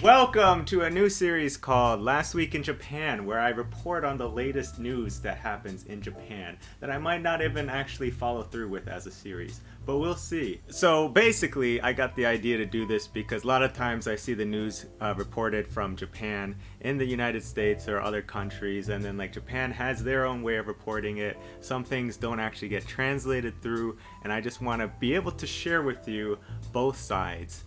Welcome to a new series called Last Week in Japan, where I report on the latest news that happens in Japan that I might not even actually follow through with as a series, but we'll see. So basically, I got the idea to do this because a lot of times I see the news reported from Japan in the United States or other countries, and then like Japan has their own way of reporting it. Some things don't actually get translated through, and I just want to be able to share with you both sides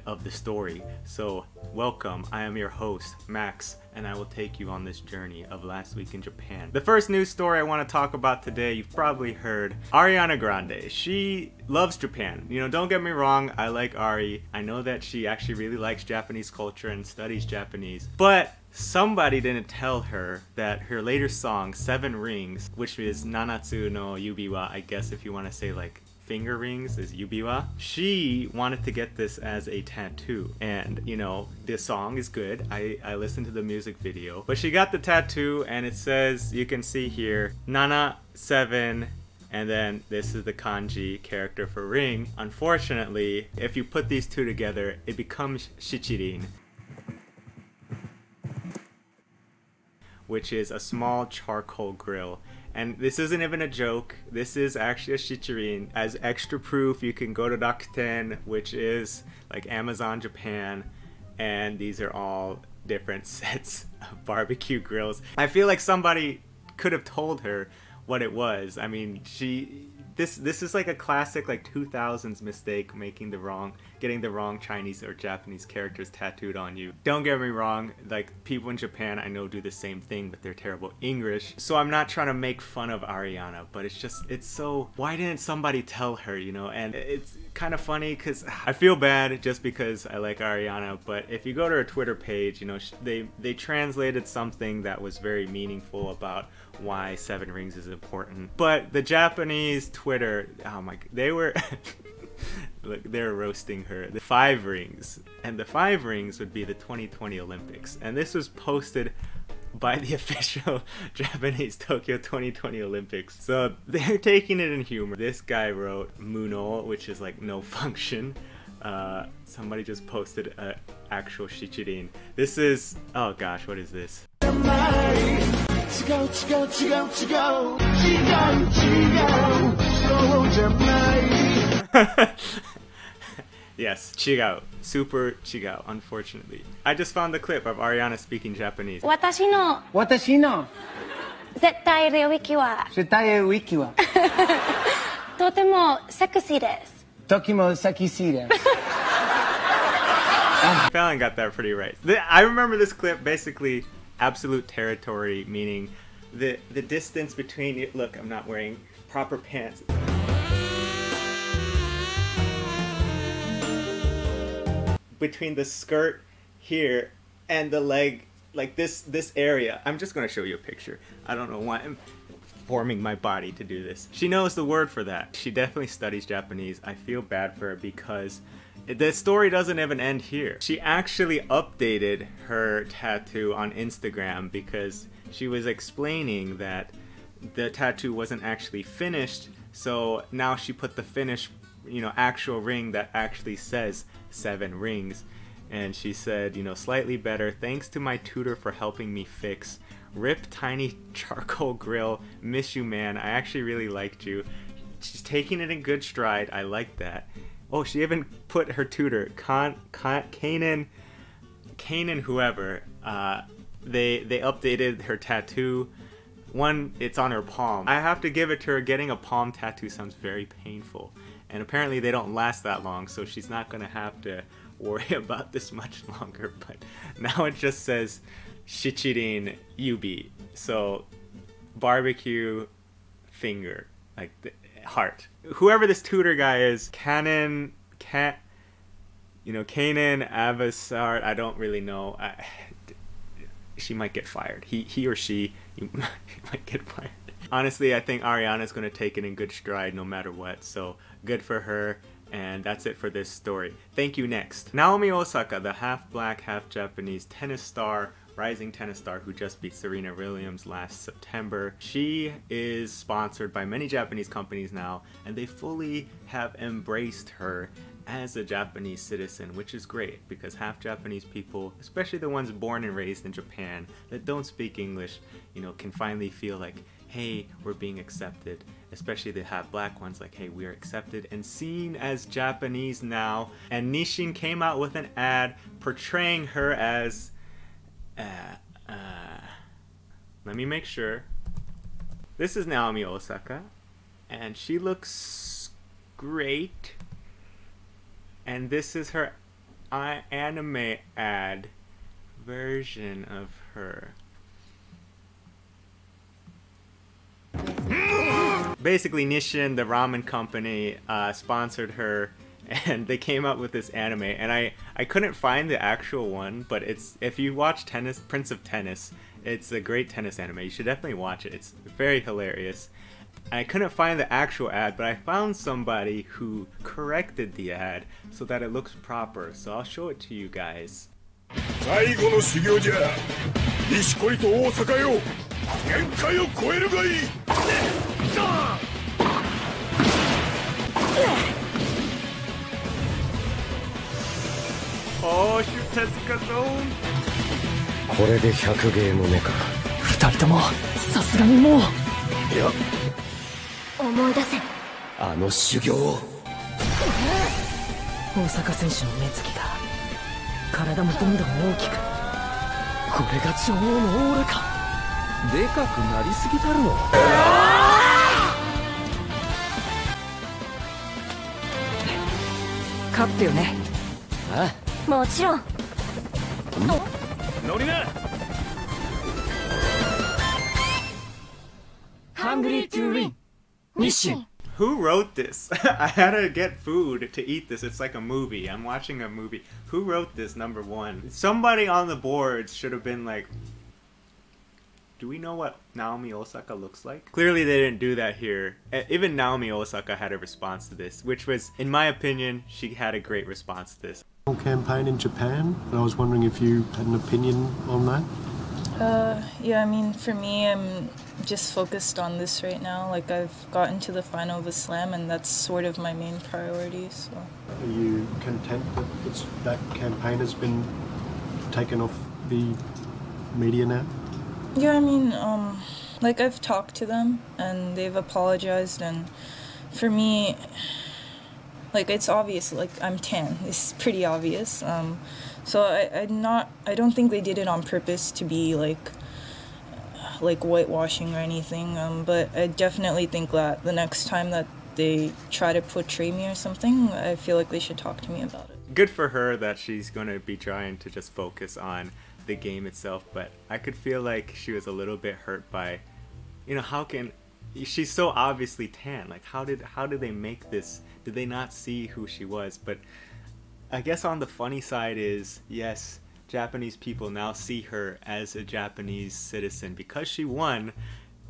of the story. So welcome, I am your host Max, and I will take you on this journey of Last Week in Japan. The first news story I want to talk about today, you've probably heard, Ariana Grande. She loves Japan. You know, don't get me wrong, I like Ari. I know that she actually really likes Japanese culture and studies Japanese, but somebody didn't tell her that her later song, 7 Rings, which is Nanatsu no Yubiwa, I guess if you want to say like finger rings is yubiwa. She wanted to get this as a tattoo, and you know, the song is good. I listened to the music video, but she got the tattoo and it says, you can see here, Nana 7, and then this is the kanji character for ring. Unfortunately, if you put these two together, it becomes shichirin, which is a small charcoal grill. And this isn't even a joke, this is actually a shichirin. As extra proof, you can go to Rakuten, which is like Amazon Japan, and these are all different sets of barbecue grills. I feel like somebody could have told her what it was. I mean, this is like a classic like 2000s mistake, getting the wrong Chinese or Japanese characters tattooed on you. Don't get me wrong, like people in Japan I know do the same thing, but they're terrible English. So I'm not trying to make fun of Ariana, but it's so, why didn't somebody tell her, you know? And it's kind of funny because I feel bad just because I like Ariana, but if you go to her Twitter page, you know, they translated something that was very meaningful about why 7 Rings is important. But the Japanese Twitter, oh my, they were look, they're roasting her. The 5 Rings, and the 5 Rings would be the 2020 Olympics, and this was posted by the official Japanese Tokyo 2020 Olympics. So they're taking it in humor. This guy wrote Muno, which is like no function. Somebody just posted an actual shichirin. This is, oh gosh, what is this? Yes, chigao. Super chigao, unfortunately. I just found the clip of Ariana speaking Japanese. 私の絶対領域はとてもセクシーです。I finally got that pretty right. I remember this clip, basically absolute territory, meaning the distance between, look, I'm not wearing proper pants. Between the skirt here and the leg, like this area. I'm just gonna show you a picture. I don't know why I'm forming my body to do this. She knows the word for that. She definitely studies Japanese. I feel bad for her because the story doesn't even end here. She actually updated her tattoo on Instagram because she was explaining that the tattoo wasn't actually finished, so now she put the finished, you know, actual ring that actually says 7 Rings. And she said, you know, slightly better, thanks to my tutor for helping me fix. Rip tiny charcoal grill, miss you man, I actually really liked you. She's taking it in good stride, I like that. Oh, she even put her tutor, Kanan whoever, they updated her tattoo. One, it's on her palm. I have to give it to her, getting a palm tattoo sounds very painful. And apparently they don't last that long, so she's not gonna have to worry about this much longer. But now it just says shichirin yubi, so barbecue finger, like the heart. Whoever this tutor guy is, Kanan Avasar, I don't really know. She might get fired. He or she might get fired. Honestly, I think Ariana's going to take it in good stride no matter what, so good for her, and that's it for this story. Thank you. Next, Naomi Osaka, the half black, half Japanese tennis star, rising tennis star who just beat Serena Williams last September. She is sponsored by many Japanese companies now, and they fully have embraced her as a Japanese citizen, which is great because half Japanese people, especially the ones born and raised in Japan that don't speak English, you know, can finally feel like, hey, we're being accepted. Especially the half black ones, like, hey, we are accepted and seen as Japanese now. And Nissin came out with an ad portraying her as let me make sure. This is Naomi Osaka, and she looks great. And this is her anime ad version of her. Basically, Nissin, the ramen company, sponsored her, and they came up with this anime. And I couldn't find the actual one, but it's, if you watch Tennis, Prince of Tennis, it's a great tennis anime. You should definitely watch it. It's very hilarious. I couldn't find the actual ad, but I found somebody who corrected the ad so that it looks proper. So I'll show it to you guys. 最後の修行じゃ。錦鯉と大阪よ。限界を超えるがいい。Oh, shoot, Tezuka zone. これで100ゲーム目か。二人ともさすがにもう。いや。思い出せ。あの修行を。大坂選手の目つきが体もどんどん大きく。これが女王のオーラか。でかくなりすぎたるの。勝ってよね。ああ、もちろん。乗りな。Hungry to win. Nissin. Who wrote this? I had to get food to eat this. It's like a movie. I'm watching a movie. Who wrote this, number one? Somebody on the boards should have been like, do we know what Naomi Osaka looks like? Clearly they didn't do that here. Even Naomi Osaka had a response to this, which was, in my opinion, she had a great response to this. Campaign in Japan, and I was wondering if you had an opinion on that? Yeah, I mean, for me, I'm just focused on this right now. Like, I've gotten to the final of a slam, and that's sort of my main priority, so. Are you content that that campaign has been taken off the media now? Yeah, I mean, like, I've talked to them, and they've apologized, and for me, like, it's obvious, like, I'm tan. It's pretty obvious. So I don't think they did it on purpose to be, like whitewashing or anything, but I definitely think that the next time that they try to portray me or something, I feel like they should talk to me about it. Good for her that she's going to be trying to just focus on the game itself, but I could feel like she was a little bit hurt by, you know, how can, she's so obviously tan, like how did they make this? Did they not see who she was? But I guess on the funny side is, yes, Japanese people now see her as a Japanese citizen because she won,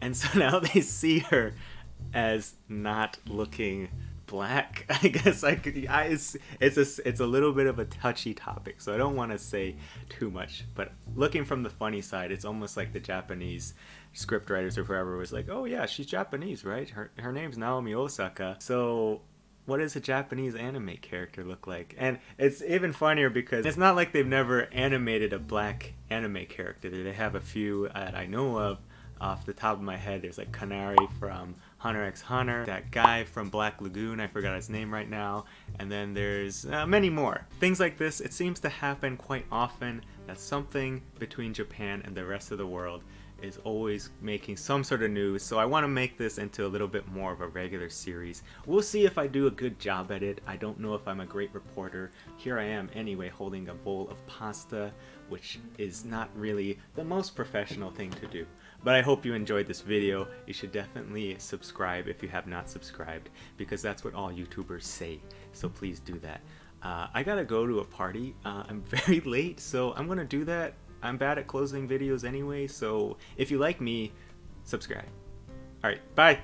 and so now they see her as not looking black. I guess it's a little bit of a touchy topic, so I don't want to say too much, but looking from the funny side, it's almost like the Japanese scriptwriters or whoever was like, oh yeah, she's Japanese, right? Her name's Naomi Osaka, so what does a Japanese anime character look like? And it's even funnier because it's not like they've never animated a black anime character. They have a few that I know of off the top of my head. There's like Kanari from Hunter x Hunter, that guy from Black Lagoon, I forgot his name right now, and then there's many more. Things like this, it seems to happen quite often, that something between Japan and the rest of the world is always making some sort of news, so I want to make this into a little bit more of a regular series. We'll see if I do a good job at it. I don't know if I'm a great reporter. Here I am anyway, holding a bowl of pasta, which is not really the most professional thing to do. But I hope you enjoyed this video. You should definitely subscribe if you have not subscribed, because that's what all YouTubers say, so please do that. I gotta go to a party. I'm very late, so I'm gonna do that. I'm bad at closing videos anyway, so if you like me, subscribe. Alright, bye!